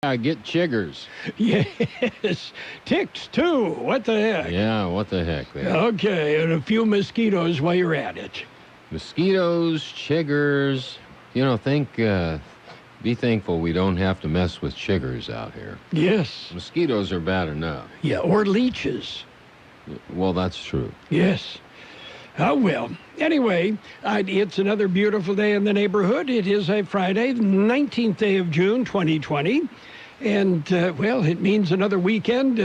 Get chiggers. Yes, ticks too. What the heck? Yeah, what the heck? Man. Okay, and a few mosquitoes while you're at it. Mosquitoes, chiggers. Be thankful we don't have to mess with chiggers out here. Yes. Mosquitoes are bad enough. Yeah, or leeches. Well, that's true. Yes. Oh, well. Anyway, it's another beautiful day in the neighborhood. It is a Friday, the 19th day of June, 2020. And, well, it means another weekend,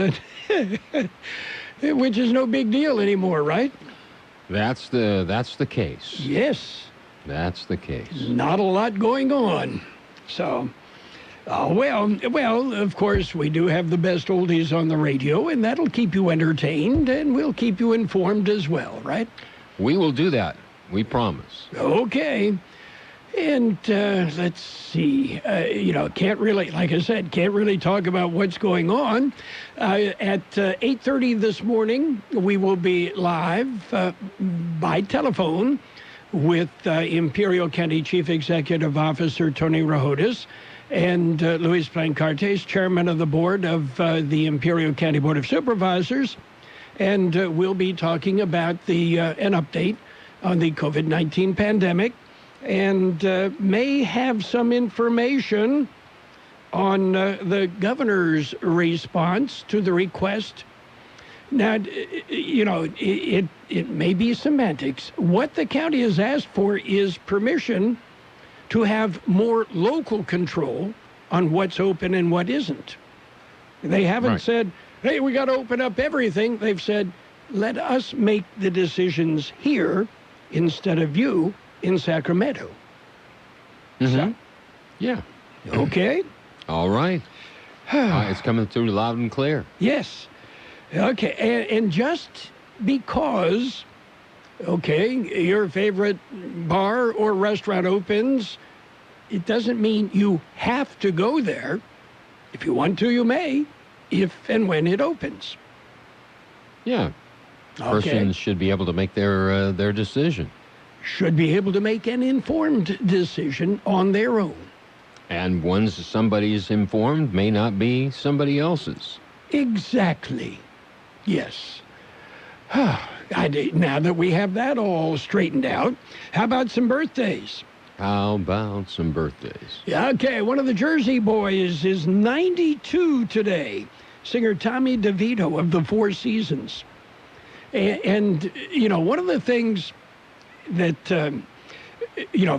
which is no big deal anymore, right? That's the case. Yes. That's the case. Not a lot going on. So, well, of course, we do have the best oldies on the radio, and that'll keep you entertained, and we'll keep you informed as well, right? We will do that. We promise. Okay. And let's see. Can't really talk about what's going on. At 8:30 this morning, we will be live by telephone with Imperial County Chief Executive Officer Tony Rahotis and Luis Plancartes, Chairman of the Board of the Imperial County Board of Supervisors. And we'll be talking about an update on the COVID-19 pandemic and may have some information on the governor's response to the request. Now, it may be semantics. What the county has asked for is permission to have more local control on what's open and what isn't. They haven't said, hey, we got to open up everything. They've said, let us make the decisions here instead of you in Sacramento. Mm-hmm. So, yeah. Okay. All right. It's coming through loud and clear. Yes. Okay. And just because, your favorite bar or restaurant opens, it doesn't mean you have to go there. If you want to, you may, if and when it opens. Yeah. Okay. Persons should be able to make their decision. Should be able to make an informed decision on their own. And once somebody's informed may not be somebody else's. Exactly. Yes. Now that we have that all straightened out, how about some birthdays? How about some birthdays? Yeah, okay. One of the Jersey Boys is 92 today. Singer Tommy DeVito of the Four Seasons. And one of the things that,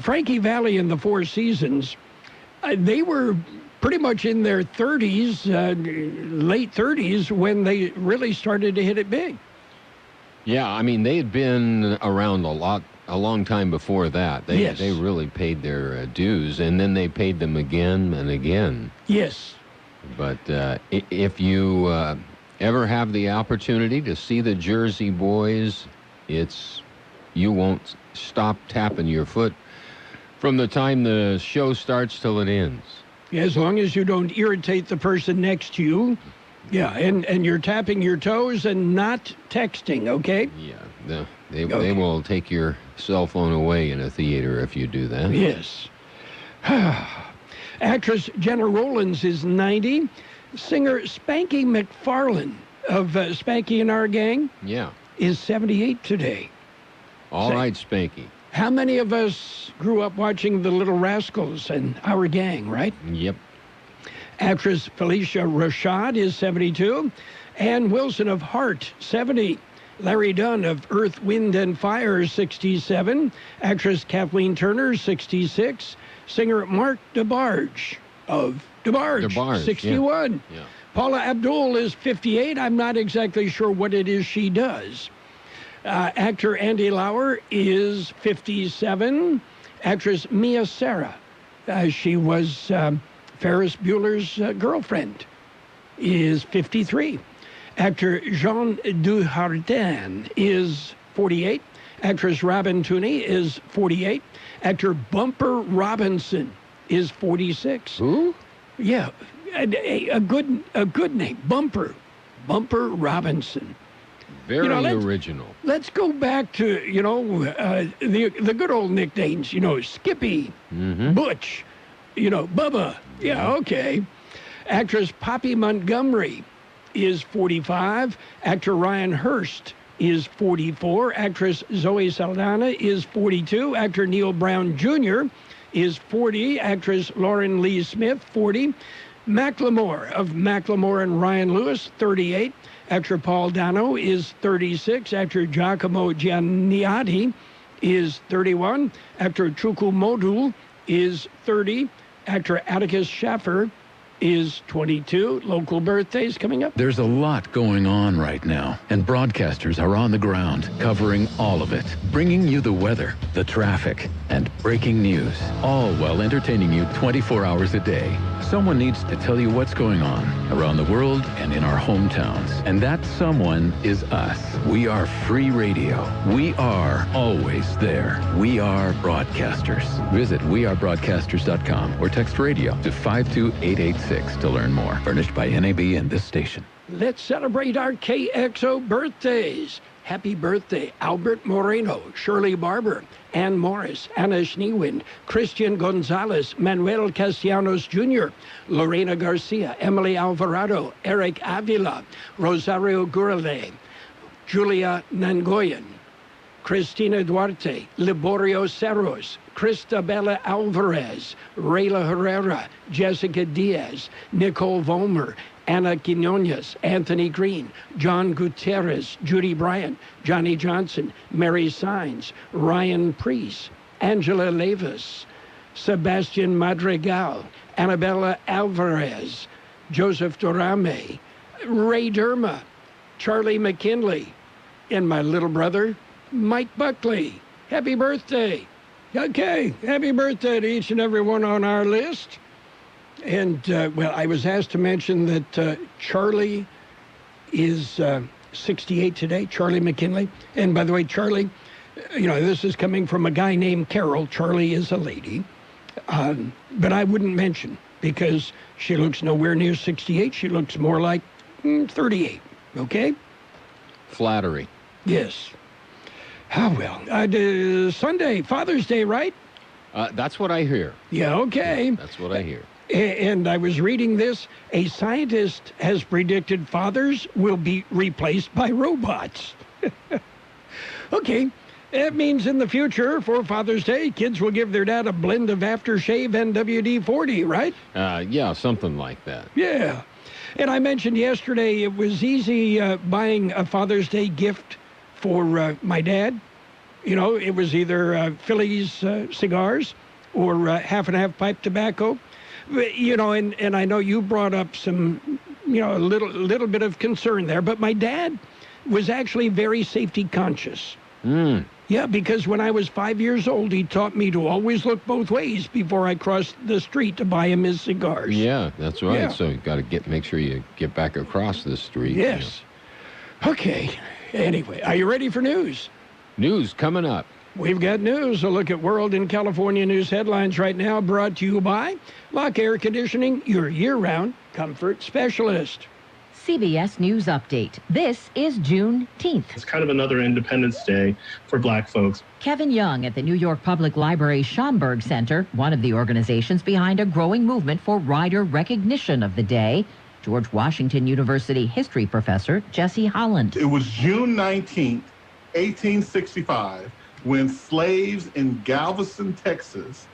Frankie Valli and the Four Seasons, they were pretty much in their 30s, late 30s, when they really started to hit it big. Yeah, I mean, they had been around a long time before that. They really paid their dues, and then they paid them again and again. Yes. But if you ever have the opportunity to see the Jersey Boys, you won't stop tapping your foot from the time the show starts till it ends. As long as you don't irritate the person next to you. Yeah, and you're tapping your toes and not texting, okay? Yeah, they will take your cell phone away in a theater if you do that. Yes. Actress Jenna Rollins is 90. Singer Spanky McFarlane of Spanky and Our Gang is 78 today. All right, Spanky. How many of us grew up watching The Little Rascals and Our Gang, right? Yep. Actress Felicia Rashad is 72. Ann Wilson of Heart, 70. Larry Dunn of Earth, Wind, and Fire, 67. Actress Kathleen Turner, 66. Singer Mark DeBarge of DeBarge 61. Yeah. Paula Abdul is 58. I'm not exactly sure what it is she does. Actor Andy Lauer is 57. Actress Mia Sara, she was Ferris Bueller's girlfriend, is 53. Actor Jean Dujardin is 48. Actress Robin Tooney is 48. Actor Bumper Robinson is 46. Who? Yeah, a good name, Bumper Robinson. Very original. Let's go back to, the good old nicknames, Skippy, Butch, Bubba. Yeah, okay. Actress Poppy Montgomery is 45. Actor Ryan Hurst is 44. Actress Zoe Saldana is 42. Actor Neil Brown Jr. is 40. Actress Lauren Lee Smith, 40. Macklemore of Macklemore and Ryan Lewis, 38. Actor Paul Dano is 36. Actor Giacomo Gianniati is 31. Actor Chukwu Modul is 30. Actor Atticus Schaffer is 22. Local birthdays coming up. There's a lot going on right now, and broadcasters are on the ground covering all of it, bringing you the weather, the traffic, and breaking news, all while entertaining you 24 hours a day. Someone needs to tell you what's going on around the world and in our hometowns, and that someone is us. We are free radio. We are always there. We are broadcasters. Visit wearebroadcasters.com or text radio to 52886 to learn more. Furnished by NAB and this station. Let's celebrate our KXO birthdays. Happy birthday, Albert Moreno, Shirley Barber, Ann Morris, Anna Schneewind, Christian Gonzalez, Manuel Castellanos Jr., Lorena Garcia, Emily Alvarado, Eric Avila, Rosario Gurale, Julia Nangoyan, Cristina Duarte, Liborio Cerros, Cristabella Alvarez, Rayla Herrera, Jessica Diaz, Nicole Vollmer, Anna Quinones, Anthony Green, John Gutierrez, Judy Bryant, Johnny Johnson, Mary Sines, Ryan Priest, Angela Levis, Sebastian Madrigal, Annabella Alvarez, Joseph Dorame, Ray Derma, Charlie McKinley, and my little brother, Mike Buckley. Happy birthday. Okay, happy birthday to each and every one on our list. And, well, I was asked to mention that Charlie is 68 today, Charlie McKinley. And by the way, Charlie, you know, this is coming from a guy named Carroll. Charlie is a lady. But I wouldn't mention because she looks nowhere near 68. She looks more like 38, okay? Flattery. Yes. Oh, well, Sunday, Father's Day, right? That's what I hear. Yeah, okay. That's what I hear. And I was reading this. A scientist has predicted fathers will be replaced by robots. Okay. That means in the future, for Father's Day, kids will give their dad a blend of aftershave and WD-40, right? Yeah, something like that. Yeah. And I mentioned yesterday it was easy buying a Father's Day gift for my dad. You know, it was either Phillies cigars or half and half pipe tobacco. You know, and I know you brought up some, you know, a little bit of concern there, but my dad was actually very safety conscious. Yeah, because when I was 5 years old, he taught me to always look both ways before I crossed the street to buy him his cigars. Yeah, that's right. Yeah. So you got to make sure you get back across the street. Yes. You know. Okay. Anyway, are you ready for news? News coming up. We've got news. A look at World and California news headlines right now, brought to you by Lock Air Conditioning, your year-round comfort specialist. CBS News Update. This is Juneteenth. It's kind of another Independence Day for Black folks. Kevin Young at the New York Public Library Schomburg Center, one of the organizations behind a growing movement for rider recognition of the day. George Washington University history professor Jesse Holland. It was June 19th, 1865, when slaves in Galveston, Texas,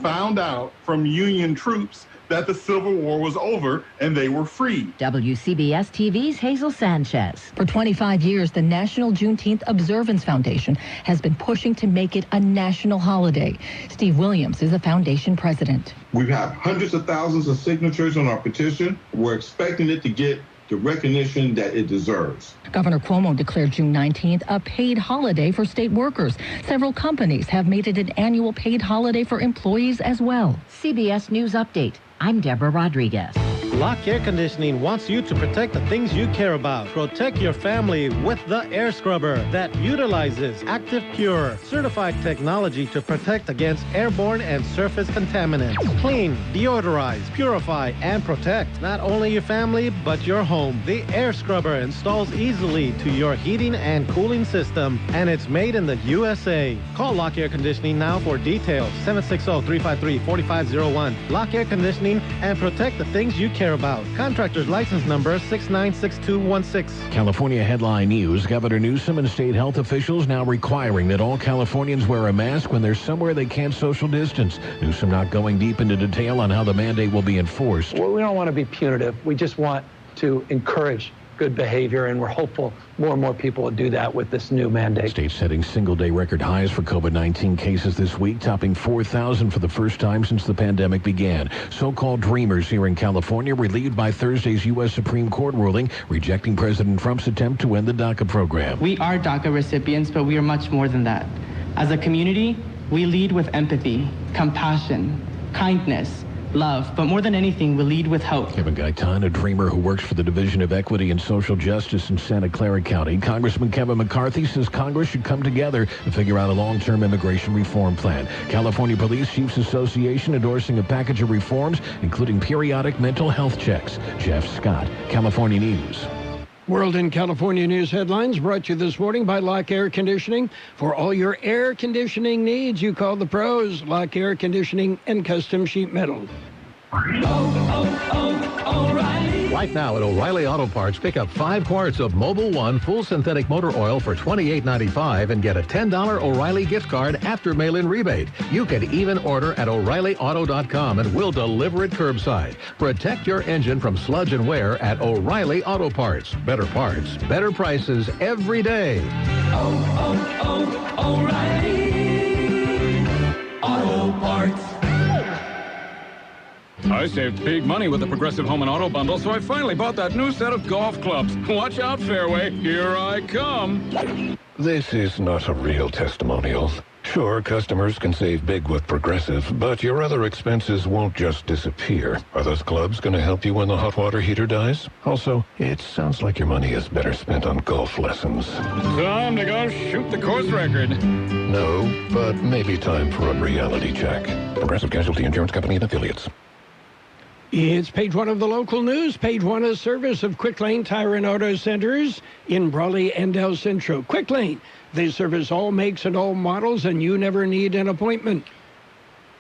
found out from Union troops that the Civil War was over and they were free. WCBS TV's Hazel Sanchez. For 25 years, the National Juneteenth Observance Foundation has been pushing to make it a national holiday. Steve Williams is the foundation president. We've had hundreds of thousands of signatures on our petition. We're expecting it to get the recognition that it deserves. Governor Cuomo declared June 19th a paid holiday for state workers. Several companies have made it an annual paid holiday for employees as well. CBS News Update. I'm Deborah Rodriguez. Lock Air Conditioning wants you to protect the things you care about. Protect your family with the air scrubber that utilizes Active Pure, certified technology to protect against airborne and surface contaminants. Clean, deodorize, purify, and protect not only your family, but your home. The air scrubber installs easily to your heating and cooling system, and it's made in the USA. Call Lock Air Conditioning now for details. 760-353-4501. Lock Air Conditioning, and protect the things you care care about. Contractor's license number 696216. California headline news. Governor Newsom and state health officials now requiring that all Californians wear a mask when they're somewhere they can't social distance. Newsom not going deep into detail on how the mandate will be enforced. Well, we don't want to be punitive. We just want to encourage good behavior, and we're hopeful more and more people will do that with this new mandate. States setting single-day record highs for COVID-19 cases this week, topping 4,000 for the first time since the pandemic began. So-called dreamers here in California relieved by Thursday's U.S. Supreme Court ruling rejecting President Trump's attempt to end the DACA program. We are DACA recipients, but we are much more than that. As a community, we lead with empathy, compassion, kindness, love, but more than anything, we lead with hope. Kevin Gaitan, a dreamer who works for the Division of Equity and Social Justice in Santa Clara County. Congressman Kevin McCarthy says Congress should come together to figure out a long-term immigration reform plan. California Police Chiefs Association endorsing a package of reforms, including periodic mental health checks. Jeff Scott, California News. World in California News headlines brought to you this morning by Lock Air Conditioning. For all your air conditioning needs, you call the pros. Lock Air Conditioning and Custom Sheet Metal. O'Reilly. Right now at O'Reilly Auto Parts, pick up 5 quarts of Mobil 1 full synthetic motor oil for $28.95 and get a $10 O'Reilly gift card after mail-in rebate. You can even order at O'ReillyAuto.com and we'll deliver it curbside. Protect your engine from sludge and wear at O'Reilly Auto Parts. Better parts, better prices every day. O'Reilly Auto Parts. I saved big money with the Progressive Home and Auto Bundle, so I finally bought that new set of golf clubs. Watch out, Fairway. Here I come. This is not a real testimonial. Sure, customers can save big with Progressive, but your other expenses won't just disappear. Are those clubs going to help you when the hot water heater dies? Also, it sounds like your money is better spent on golf lessons. Time to go shoot the course record. No, but maybe time for a reality check. Progressive Casualty Insurance Company and Affiliates. It's page 1 of the local news. Page 1 is service of Quick Lane Tire and Auto Centers in Brawley and El Centro. Quick Lane, they service all makes and all models, and you never need an appointment.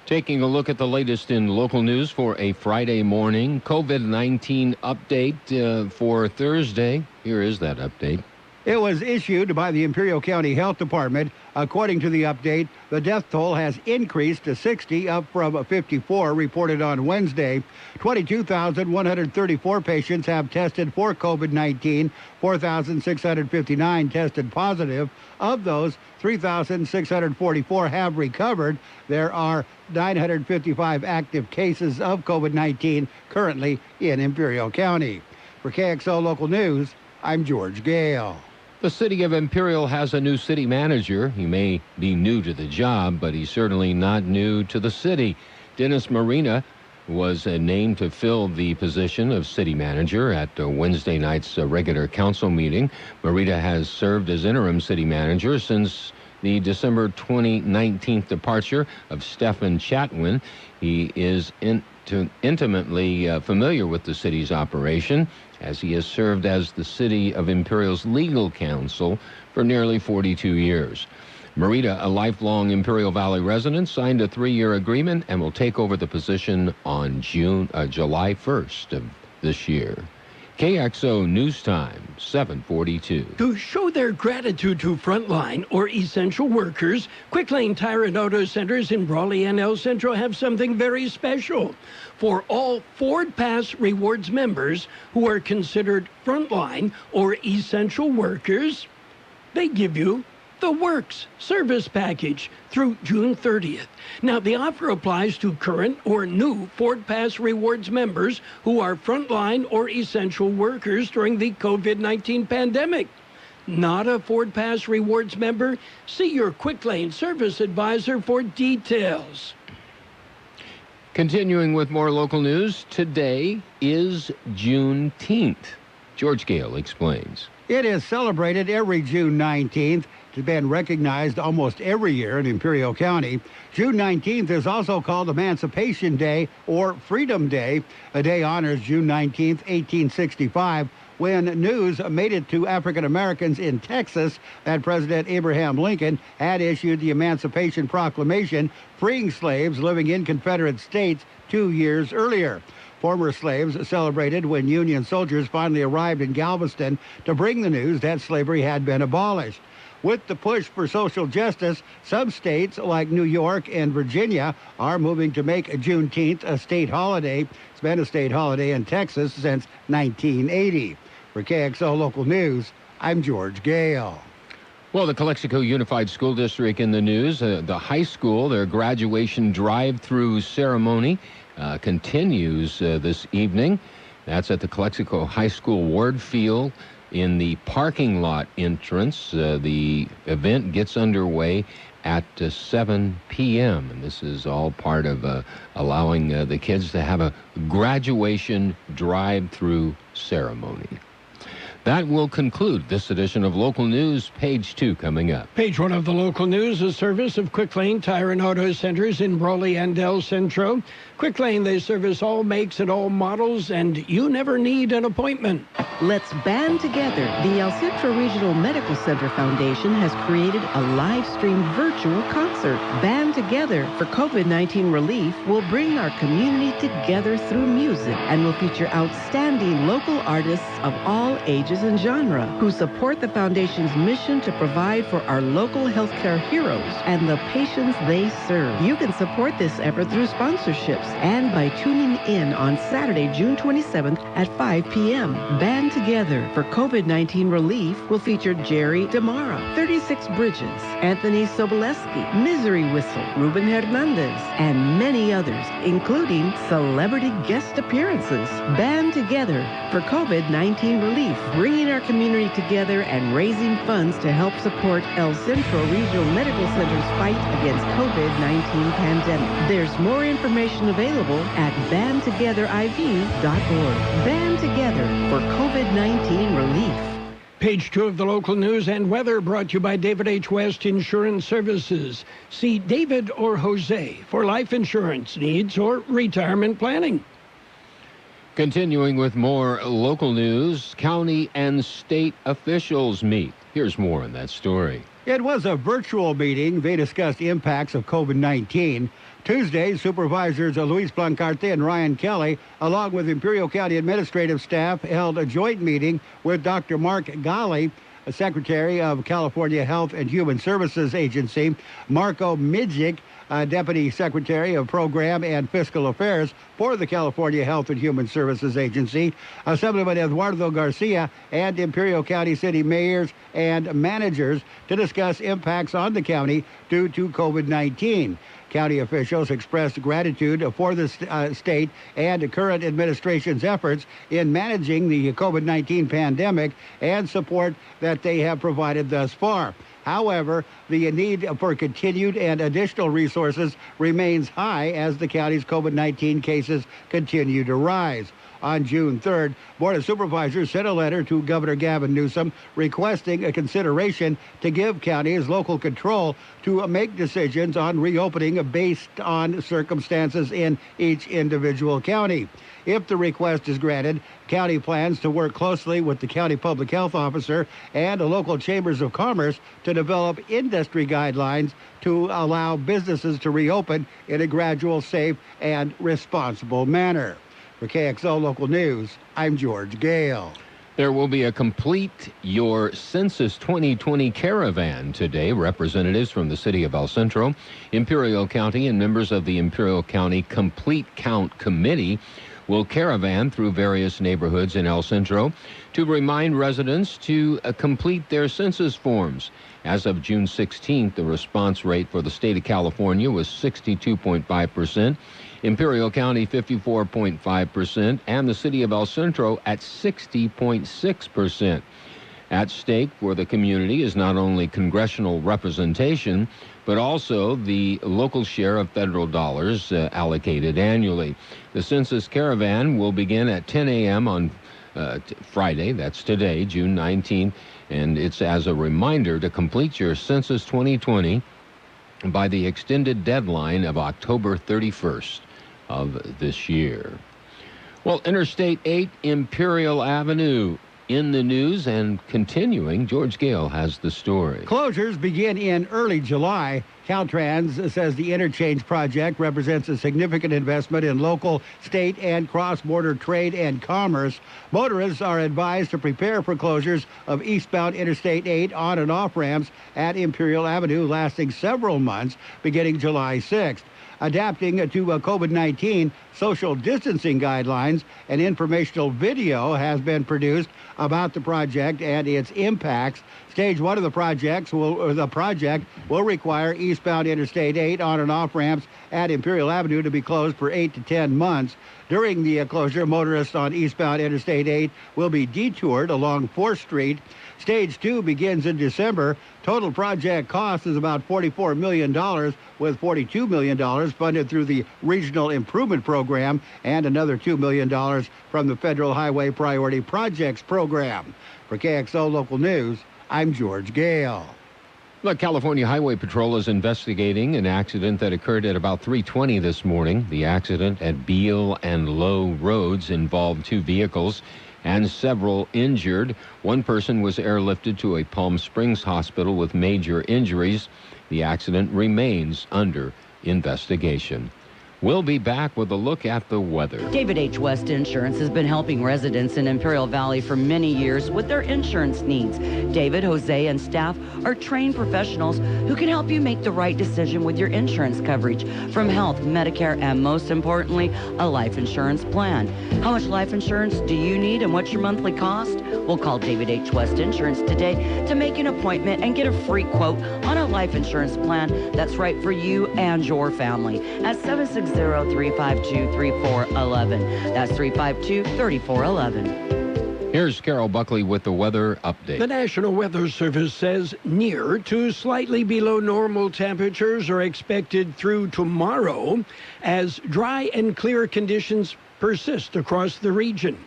Taking a look at the latest in local news for a Friday morning. COVID-19 update for Thursday. Here is that update. It was issued by the Imperial County Health Department. According to the update, the death toll has increased to 60, up from 54 reported on Wednesday. 22,134 patients have tested for COVID-19. 4,659 tested positive. Of those, 3,644 have recovered. There are 955 active cases of COVID-19 currently in Imperial County. For KXO Local News, I'm George Gale. The city of Imperial has a new city manager. He may be new to the job, but he's certainly not new to the city. Dennis Marina was named to fill the position of city manager at Wednesday night's regular council meeting. Marina has served as interim city manager since the December 2019 departure of Stephen Chatwin. He is intimately familiar with the city's operation, as he has served as the City of Imperial's legal counsel for nearly 42 years. Marita, a lifelong Imperial Valley resident, signed a 3-year agreement and will take over the position on July 1st of this year. KXO News Time, 7:42. To show their gratitude to frontline or essential workers, Quick Lane Tire and Auto Centers in Brawley and El Centro have something very special. For all Ford Pass Rewards members who are considered frontline or essential workers, they give you the Works Service Package through June 30th. Now, the offer applies to current or new Ford Pass Rewards members who are frontline or essential workers during the COVID-19 pandemic. Not a Ford Pass Rewards member? See your Quick Lane Service Advisor for details. Continuing with more local news, today is Juneteenth. George Gale explains. It is celebrated every June 19th. It's been recognized almost every year in Imperial County. June 19th is also called Emancipation Day or Freedom Day. The day honors June 19th, 1865, when news made it to African Americans in Texas that President Abraham Lincoln had issued the Emancipation Proclamation, freeing slaves living in Confederate states 2 years earlier. Former slaves celebrated when Union soldiers finally arrived in Galveston to bring the news that slavery had been abolished. With the push for social justice, some states like New York and Virginia are moving to make Juneteenth a state holiday. It's been a state holiday in Texas since 1980. For KXO Local News, I'm George Gale. Well, the Calexico Unified School District in the news. The high school, their graduation drive-through ceremony continues this evening. That's at the Calexico High School Ward Field in the parking lot entrance. The event gets underway at 7 p.m. And this is all part of allowing the kids to have a graduation drive-through ceremony. That will conclude this edition of Local News. Page 2 coming up. Page 1 of the local news, a service of Quick Lane Tire and Auto Centers in Brawley and El Centro. Quick Lane, they service all makes and all models, and you never need an appointment. Let's band together. The El Centro Regional Medical Center Foundation has created a live-streamed virtual concert. Band Together for COVID-19 relief will bring our community together through music and will feature outstanding local artists of all ages and genre who support the foundation's mission to provide for our local healthcare heroes and the patients they serve. You can support this effort through sponsorships and by tuning in on Saturday, June 27th at 5 p.m. Band Together for COVID-19 relief will feature Jerry DeMara, 36 Bridges, Anthony Soboleski, Misery Whistle, Ruben Hernandez, and many others, including celebrity guest appearances. Band Together for COVID-19 relief, bringing our community together and raising funds to help support El Centro Regional Medical Center's fight against COVID-19 pandemic. There's more information available at bandtogetheriv.org. Band Together for COVID-19 relief. Page 2 of the local news and weather brought to you by David H. West Insurance Services. See David or Jose for life insurance needs or retirement planning. Continuing with more local news, county and state officials meet. Here's more on that story. It was a virtual meeting. They discussed impacts of COVID-19. Tuesday, Supervisors Luis Blancarte and Ryan Kelly, along with Imperial County administrative staff, held a joint meeting with Dr. Mark Gale, Secretary of California Health and Human Services Agency, Marco Midzik, Deputy Secretary of Program and Fiscal Affairs for the California Health and Human Services Agency, Assemblyman Eduardo Garcia, and Imperial County City mayors and managers to discuss impacts on the county due to COVID-19. County officials expressed gratitude for the state and current administration's efforts in managing the COVID-19 pandemic and support that they have provided thus far. However, the need for continued and additional resources remains high as the county's COVID-19 cases continue to rise. On June 3rd, Board of Supervisors sent a letter to Governor Gavin Newsom requesting a consideration to give counties local control to make decisions on reopening based on circumstances in each individual county. If the request is granted, county plans to work closely with the county public health officer and local chambers of commerce to develop industry guidelines to allow businesses to reopen in a gradual, safe, and responsible manner. For KXO Local News, I'm George Gale. There will be a Complete Your Census 2020 caravan today. Representatives from the city of El Centro, Imperial County, and members of the Imperial County Complete Count Committee will caravan through various neighborhoods in El Centro to remind residents to complete their census forms. As of June 16th, the response rate for the state of California was 62.5%, Imperial County 54.5%, and the city of El Centro at 60.6%. At stake for the community is not only congressional representation, but also the local share of federal dollars allocated annually. The census caravan will begin at 10 a.m. on Friday, that's today, June 19th, and it's as a reminder to complete your Census 2020 by the extended deadline of October 31st of this year. Well, Interstate 8 Imperial Avenue in the news and continuing, George Gale has the story. Closures begin in early July. Caltrans says the interchange project represents a significant investment in local, state, and cross-border trade and commerce. Motorists are advised to prepare for closures of eastbound Interstate 8 on and off ramps at Imperial Avenue lasting several months beginning July 6th. Adapting to COVID-19 social distancing guidelines, an informational video has been produced about the project and its impacts. Stage 1 of the project will require eastbound Interstate 8 on and off ramps at Imperial Avenue to be closed for 8 to 10 months. During the closure, motorists on eastbound Interstate 8 will be detoured along 4th Street. Stage 2 begins in December. Total project cost is about $44 million, with $42 million funded through the Regional Improvement Program and another $2 million from the Federal Highway Priority Projects Program. For KXO Local News, I'm George Gale. The California Highway Patrol is investigating an accident that occurred at about 3:20 this morning. The accident at Beale and Low Roads involved 2 vehicles and several injured. One person was airlifted to a Palm Springs hospital with major injuries. The accident remains under investigation. We'll be back with a look at the weather. David H. West Insurance has been helping residents in Imperial Valley for many years with their insurance needs. David, Jose, and staff are trained professionals who can help you make the right decision with your insurance coverage, from health, Medicare, and most importantly, a life insurance plan. How much life insurance do you need and what's your monthly cost? We'll call David H. West Insurance today to make an appointment and get a free quote on a life insurance plan that's right for you and your family at 760-352-3411. That's 352-3411. Here's Carroll Buckley with the weather update. The National Weather Service says near to slightly below normal temperatures are expected through tomorrow as dry and clear conditions persist across the region.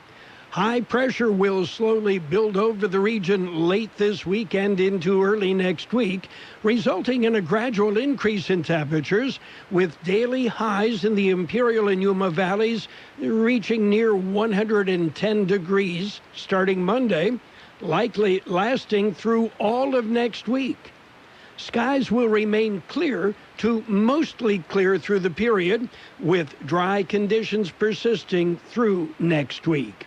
High pressure will slowly build over the region late this week and into early next week, resulting in a gradual increase in temperatures, with daily highs in the Imperial and Yuma valleys reaching near 110 degrees starting Monday, likely lasting through all of next week. Skies will remain clear to mostly clear through the period, with dry conditions persisting through next week.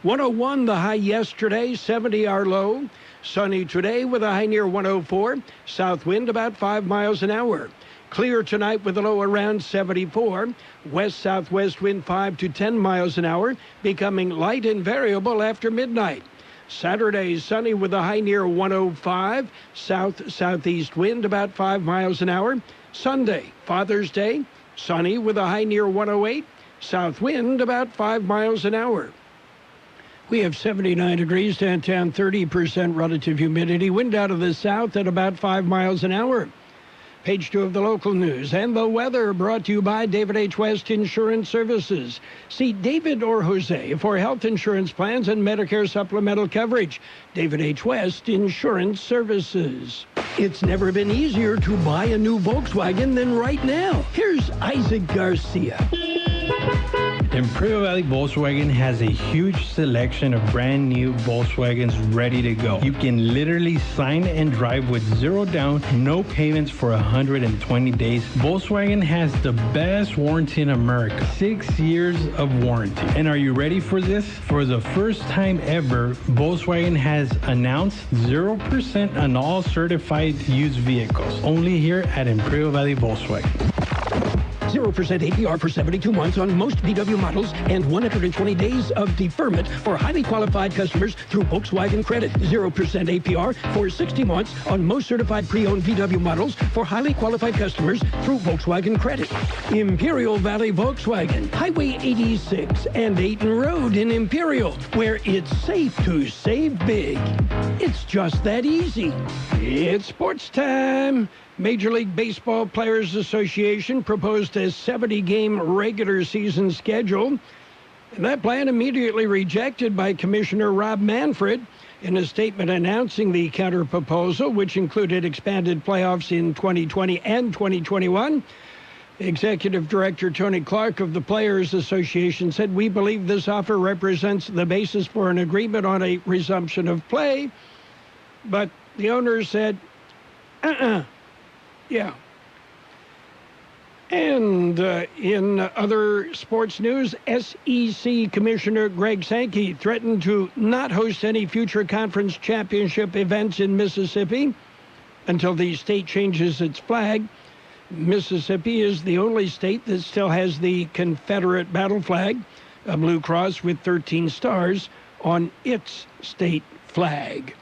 101 the high yesterday, 70 our low. Sunny today with a high near 104. South wind about 5 miles an hour. Clear tonight with a low around 74. West-southwest wind 5 to 10 miles an hour, becoming light and variable after midnight. Saturday sunny with a high near 105. South-southeast wind about 5 miles an hour. Sunday, Father's Day, sunny with a high near 108. South wind about 5 miles an hour. We have 79 degrees downtown, 30% relative humidity. Wind out of the south at about 5 miles an hour. Page 2 of the local news and the weather brought to you by David H. West Insurance Services. See David or Jose for health insurance plans and Medicare supplemental coverage. David H. West Insurance Services. It's never been easier to buy a new Volkswagen than right now. Here's Isaac Garcia. Imperial Valley Volkswagen has a huge selection of brand new Volkswagens ready to go. You can literally sign and drive with zero down, no payments for 120 days. Volkswagen has the best warranty in America, 6 years of warranty. And are you ready for this? For the first time ever, Volkswagen has announced 0% on all certified used vehicles, only here at Imperial Valley Volkswagen. 0% APR for 72 months on most VW models and 120 days of deferment for highly qualified customers through Volkswagen Credit. 0% APR for 60 months on most certified pre-owned VW models for highly qualified customers through Volkswagen Credit. Imperial Valley Volkswagen, Highway 86 and Ayton Road in Imperial, where it's safe to save big. It's just that easy. It's sports time. Major League Baseball Players Association proposed a 70-game regular season schedule. And that plan immediately rejected by Commissioner Rob Manfred in a statement announcing the counter-proposal, which included expanded playoffs in 2020 and 2021. Executive Director Tony Clark of the Players Association said, "We believe this offer represents the basis for an agreement on a resumption of play." But the owners said, yeah. And in other sports news, SEC Commissioner Greg Sankey threatened to not host any future conference championship events in Mississippi until the state changes its flag. Mississippi is the only state that still has the Confederate battle flag, a blue cross with 13 stars on its state flag.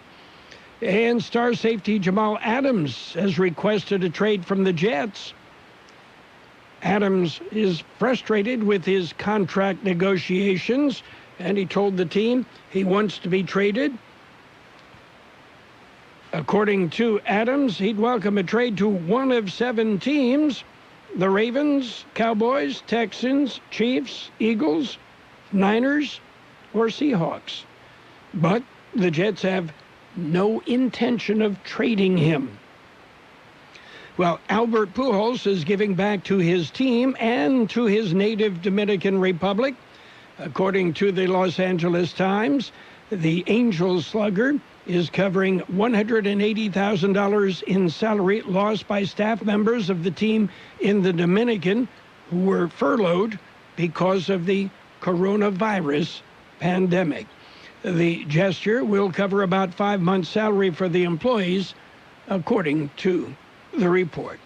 And star safety Jamal Adams has requested a trade from the Jets. Adams is frustrated with his contract negotiations, and he told the team he wants to be traded. According to Adams, he'd welcome a trade to one of 7 teams: the Ravens, Cowboys, Texans, Chiefs, Eagles, Niners, or Seahawks. But the Jets have no intention of trading him. Well, Albert Pujols is giving back to his team and to his native Dominican Republic. According to the Los Angeles Times, the Angels slugger is covering $180,000 in salary lost by staff members of the team in the Dominican who were furloughed because of the coronavirus pandemic. The gesture will cover about 5 months' salary for the employees, according to the report.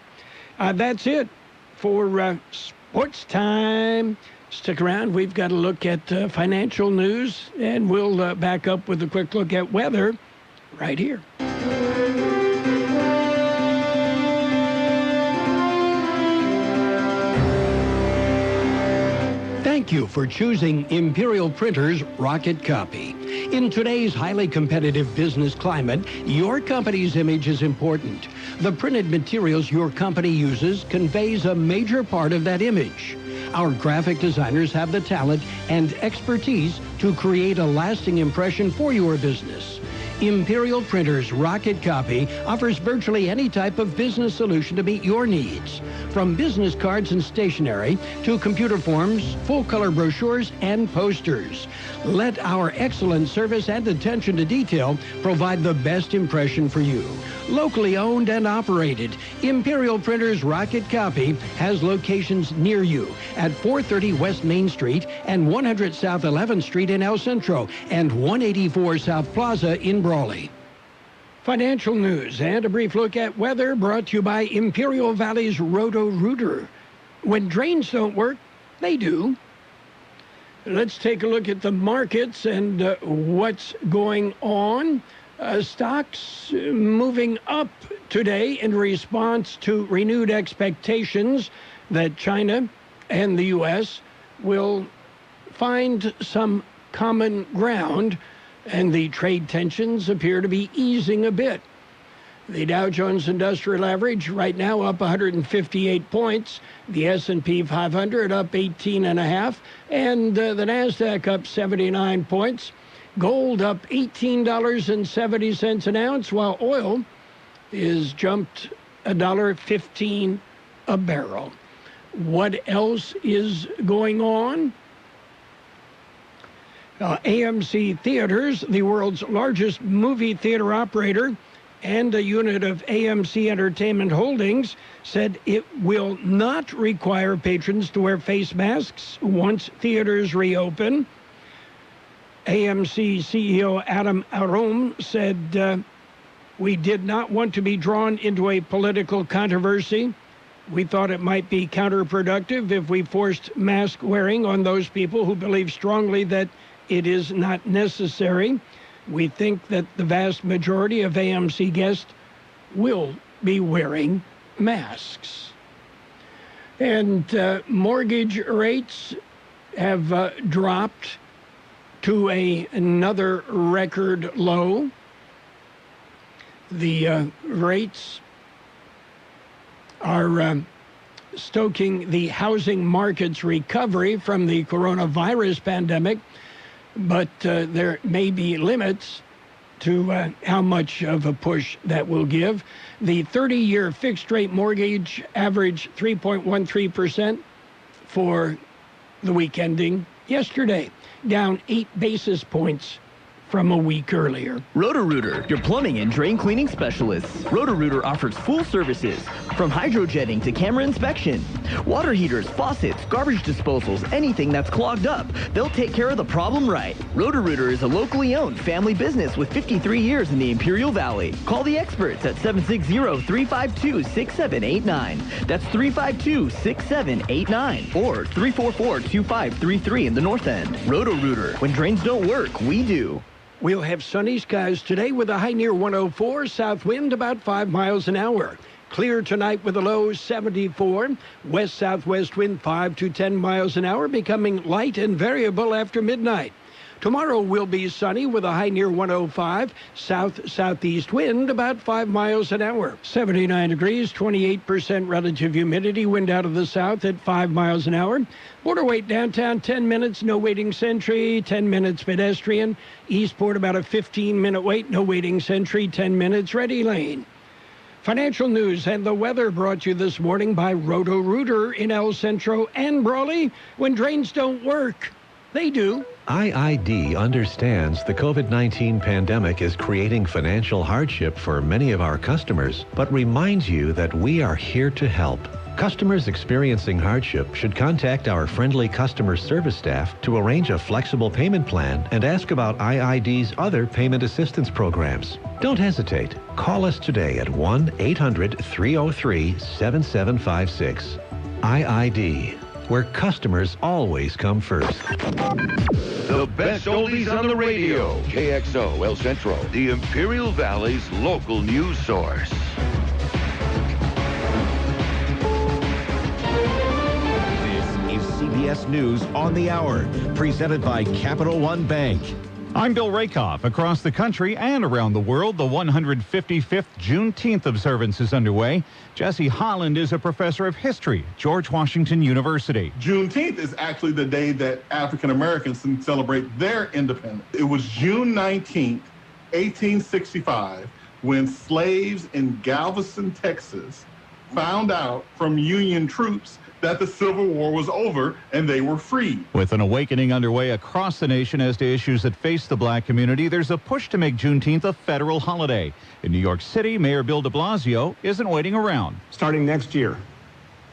That's it for Sports Time. Stick around. We've got a look at financial news, and we'll back up with a quick look at weather right here. Thank you for choosing Imperial Printers Rocket Copy. In today's highly competitive business climate, your company's image is important. The printed materials your company uses conveys a major part of that image. Our graphic designers have the talent and expertise to create a lasting impression for your business. Imperial Printers Rocket Copy offers virtually any type of business solution to meet your needs, from business cards and stationery to computer forms, full-color brochures, and posters. Let our excellent service and attention to detail provide the best impression for you. Locally owned and operated, Imperial Printers Rocket Copy has locations near you at 430 West Main Street and 100 South 11th Street in El Centro and 184 South Plaza in Brawley. Financial news and a brief look at weather brought to you by Imperial Valley's Roto-Rooter. When drains don't work, they do. Let's take a look at the markets and what's going on. Stocks moving up today in response to renewed expectations that China and the U.S. will find some common ground, and the trade tensions appear to be easing a bit. The Dow Jones Industrial Average right now up 158 points. The S&P 500 up 18.5, and the NASDAQ up 79 points. Gold up $18.70 an ounce, while oil is jumped $1.15 a barrel. What else is going on? AMC Theaters, the world's largest movie theater operator and a unit of AMC Entertainment Holdings, said it will not require patrons to wear face masks once theaters reopen. AMC CEO Adam Aron said, "We did not want to be drawn into a political controversy. We thought it might be counterproductive if we forced mask wearing on those people who believe strongly that it is not necessary. We think that the vast majority of AMC guests will be wearing masks." And mortgage rates have dropped to another record low. The rates are stoking the housing market's recovery from the coronavirus pandemic, but there may be limits to how much of a push that will give. The 30-year fixed-rate mortgage averaged 3.13% for the week ending yesterday, down 8 basis points from a week earlier. Roto-Rooter, your plumbing and drain cleaning specialists. Roto-Rooter offers full services, from hydrojetting to camera inspection. Water heaters, faucets, garbage disposals, anything that's clogged up. They'll take care of the problem right. Roto-Rooter is a locally owned family business with 53 years in the Imperial Valley. Call the experts at 760-352-6789. That's 352-6789 or 344-2533 in the North End. Roto-Rooter. When drains don't work, we do. We'll have sunny skies today with a high near 104, south wind about 5 miles an hour. Clear tonight with a low 74, west-southwest wind 5 to 10 miles an hour, becoming light and variable after midnight. Tomorrow will be sunny with a high near 105, south-southeast wind about 5 miles an hour. 79 degrees, 28% relative humidity, wind out of the south at 5 miles an hour. Border wait downtown, 10 minutes, no waiting sentry, 10 minutes pedestrian. Eastport about a 15-minute wait, no waiting sentry, 10 minutes, ready lane. Financial news and the weather brought to you this morning by Roto-Rooter in El Centro and Brawley. When drains don't work, they do. IID understands the COVID-19 pandemic is creating financial hardship for many of our customers, but reminds you that we are here to help. Customers experiencing hardship should contact our friendly customer service staff to arrange a flexible payment plan and ask about IID's other payment assistance programs. Don't hesitate. Call us today at 1-800-303-7756. IID, where customers always come first. The best oldies on the radio. KXO El Centro, the Imperial Valley's local news source. This is CBS News on the Hour, presented by Capital One Bank. I'm Bill Rakoff. Across the country and around the world, the 155th Juneteenth observance is underway. Jesse Holland is a professor of history at George Washington University. Juneteenth is actually the day that African Americans can celebrate their independence. It was June 19th, 1865, when slaves in Galveston, Texas, found out from Union troops that the Civil War was over and they were free. With an awakening underway across the nation as to issues that face the black community, there's a push to make Juneteenth a federal holiday. In New York City, Mayor Bill de Blasio isn't waiting around. Starting next year,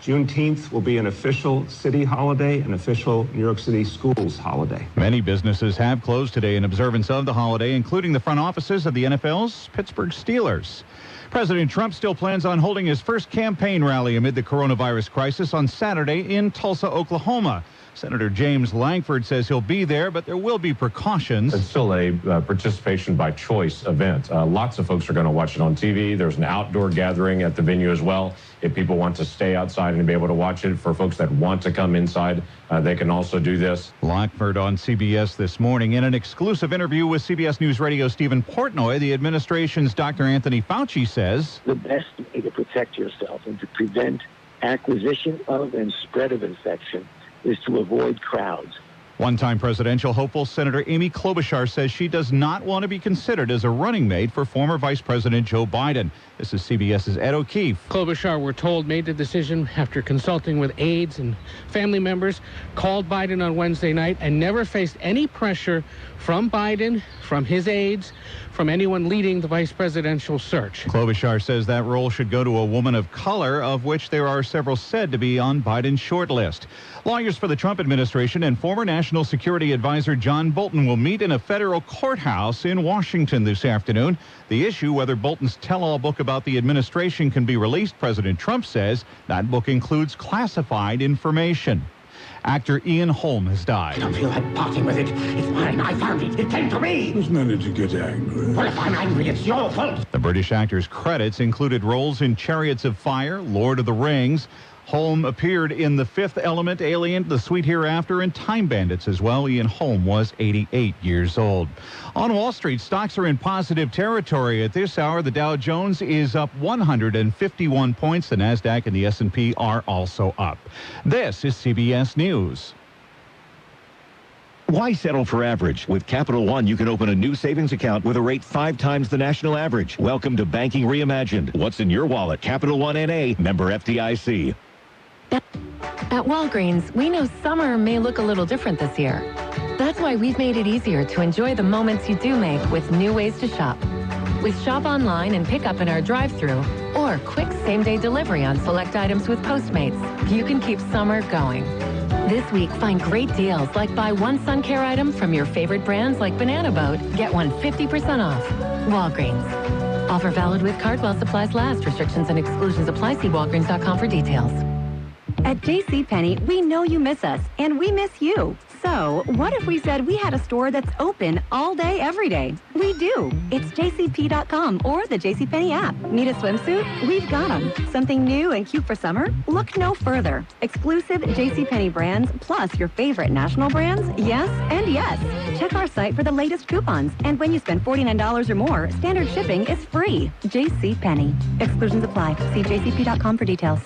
Juneteenth will be an official city holiday, an official New York City schools holiday. Many businesses have closed today in observance of the holiday, including the front offices of the NFL's Pittsburgh Steelers. President Trump still plans on holding his first campaign rally amid the coronavirus crisis on Saturday in Tulsa, Oklahoma. Senator James Langford says he'll be there, but there will be precautions. It's still a participation by choice event. Lots of folks are going to watch it on TV. There's an outdoor gathering at the venue as well. If people want to stay outside and be able to watch it, for folks that want to come inside, they can also do this. Langford on CBS this morning. In an exclusive interview with CBS News Radio Stephen Portnoy, the administration's Dr. Anthony Fauci says the best way to protect yourself and to prevent acquisition of and spread of infection is to avoid crowds. One-time presidential hopeful Senator Amy Klobuchar says she does not want to be considered as a running mate for former Vice President Joe Biden. This is CBS's Ed O'Keefe. Klobuchar, we're told, made the decision after consulting with aides and family members, called Biden on Wednesday night, and never faced any pressure from Biden, from his aides, from anyone leading the vice presidential search. Klobuchar says that role should go to a woman of color, of which there are several said to be on Biden's short list. Lawyers for the Trump administration and former National Security Advisor John Bolton will meet in a federal courthouse in Washington this afternoon. The issue, whether Bolton's tell-all book about the administration can be released, President Trump says that book includes classified information. Actor Ian Holm has died. I don't feel like parting with it. It's mine. I found it. It came to me. There's no need to get angry. Well, if I'm angry, it's your fault. The British actor's credits included roles in Chariots of Fire, Lord of the Rings. Holm appeared in The Fifth Element, Alien, The Sweet Hereafter, and Time Bandits as well. Ian Holm was 88 years old. On Wall Street, stocks are in positive territory at this hour. The Dow Jones is up 151 points. The Nasdaq and the S&P are also up. This is CBS News. Why settle for average? With Capital One, you can open a new savings account with a rate 5 times the national average. Welcome to Banking Reimagined. What's in your wallet? Capital One N.A., member FDIC. At Walgreens, we know summer may look a little different this year. That's why we've made it easier to enjoy the moments you do make with new ways to shop. With shop online and pick up in our drive-thru, or quick same-day delivery on select items with Postmates, you can keep summer going. This week, find great deals like buy one sun care item from your favorite brands like Banana Boat, get one 50% off. Walgreens. Offer valid with card while supplies last. Restrictions and exclusions apply. See walgreens.com for details. At JCPenney, we know you miss us, and we miss you. So, what if we said we had a store that's open all day, every day? We do. It's jcp.com or the JCPenney app. Need a swimsuit? We've got them. Something new and cute for summer? Look no further. Exclusive JCPenney brands plus your favorite national brands? Yes and yes. Check our site for the latest coupons. And when you spend $49 or more, standard shipping is free. JCPenney. Exclusions apply. See jcp.com for details.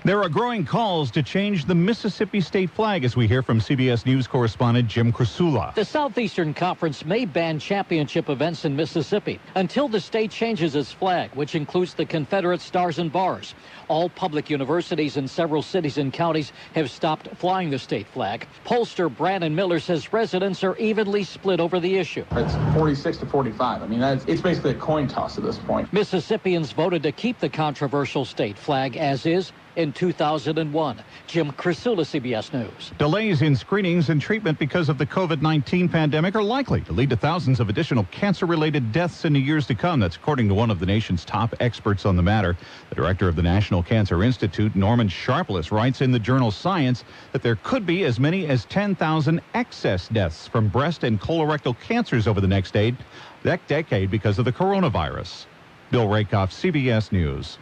There are growing calls to change the Mississippi state flag, as we hear from CBS News correspondent Jim Krasula. The Southeastern Conference may ban championship events in Mississippi until the state changes its flag, which includes the Confederate stars and bars. All public universities in several cities and counties have stopped flying the state flag. Pollster Brandon Miller says residents are evenly split over the issue. It's 46 to 45. I mean, it's basically a coin toss at this point. Mississippians voted to keep the controversial state flag as is in 2001. Jim Krasula, CBS News. Delays in screenings and treatment because of the COVID-19 pandemic are likely to lead to thousands of additional cancer-related deaths in the years to come. That's according to one of the nation's top experts on the matter. The director of the National Cancer Institute, Norman Sharpless, writes in the journal Science that there could be as many as 10,000 excess deaths from breast and colorectal cancers over the next decade because of the coronavirus. Bill Rakoff, CBS News.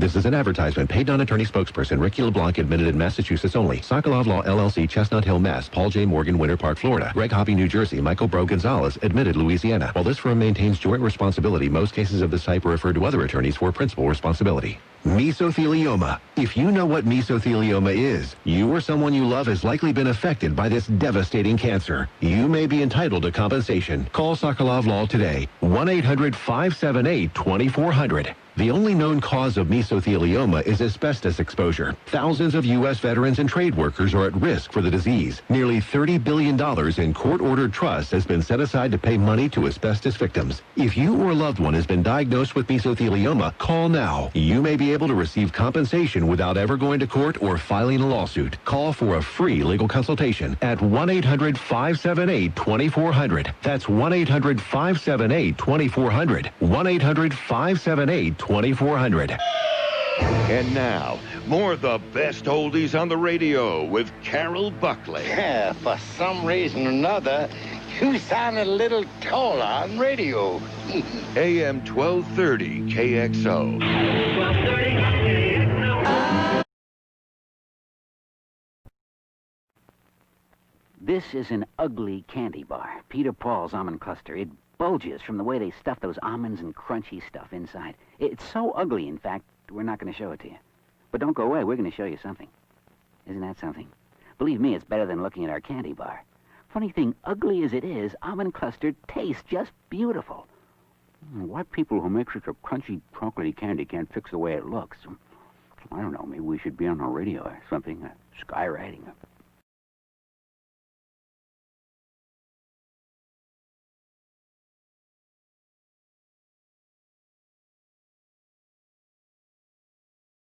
This is an advertisement. Paid non-attorney spokesperson Ricky LeBlanc, admitted in Massachusetts only. Sokolov Law, LLC, Chestnut Hill, Mass. Paul J. Morgan, Winter Park, Florida. Greg Hoppy, New Jersey. Michael Bro Gonzalez, admitted Louisiana. While this firm maintains joint responsibility, most cases of this type are referred to other attorneys for principal responsibility. Mesothelioma. If you know what mesothelioma is, you or someone you love has likely been affected by this devastating cancer. You may be entitled to compensation. Call Sokolov Law today. 1-800-578-2400. The only known cause of mesothelioma is asbestos exposure. Thousands of U.S. veterans and trade workers are at risk for the disease. Nearly $30 billion in court-ordered trust has been set aside to pay money to asbestos victims. If you or a loved one has been diagnosed with mesothelioma, call now. You may be able to receive compensation without ever going to court or filing a lawsuit. Call for a free legal consultation at 1-800-578-2400. That's 1-800-578-2400. 1-800-578-2400. And now, more of the best oldies on the radio with Carroll Buckley. Yeah, for some reason or another, you sounded a little taller on radio. AM 1230 KXO. 1230 KXO. This is an ugly candy bar. Peter Paul's almond cluster. It bulges from the way they stuff those almonds and crunchy stuff inside. It's so ugly, in fact, we're not going to show it to you. But don't go away. We're going to show you something. Isn't that something? Believe me, it's better than looking at our candy bar. Funny thing, ugly as it is, almond cluster tastes just beautiful. Why people who make such a crunchy, chocolatey candy can't fix the way it looks? I don't know. Maybe we should be on the radio or something. Skywriting.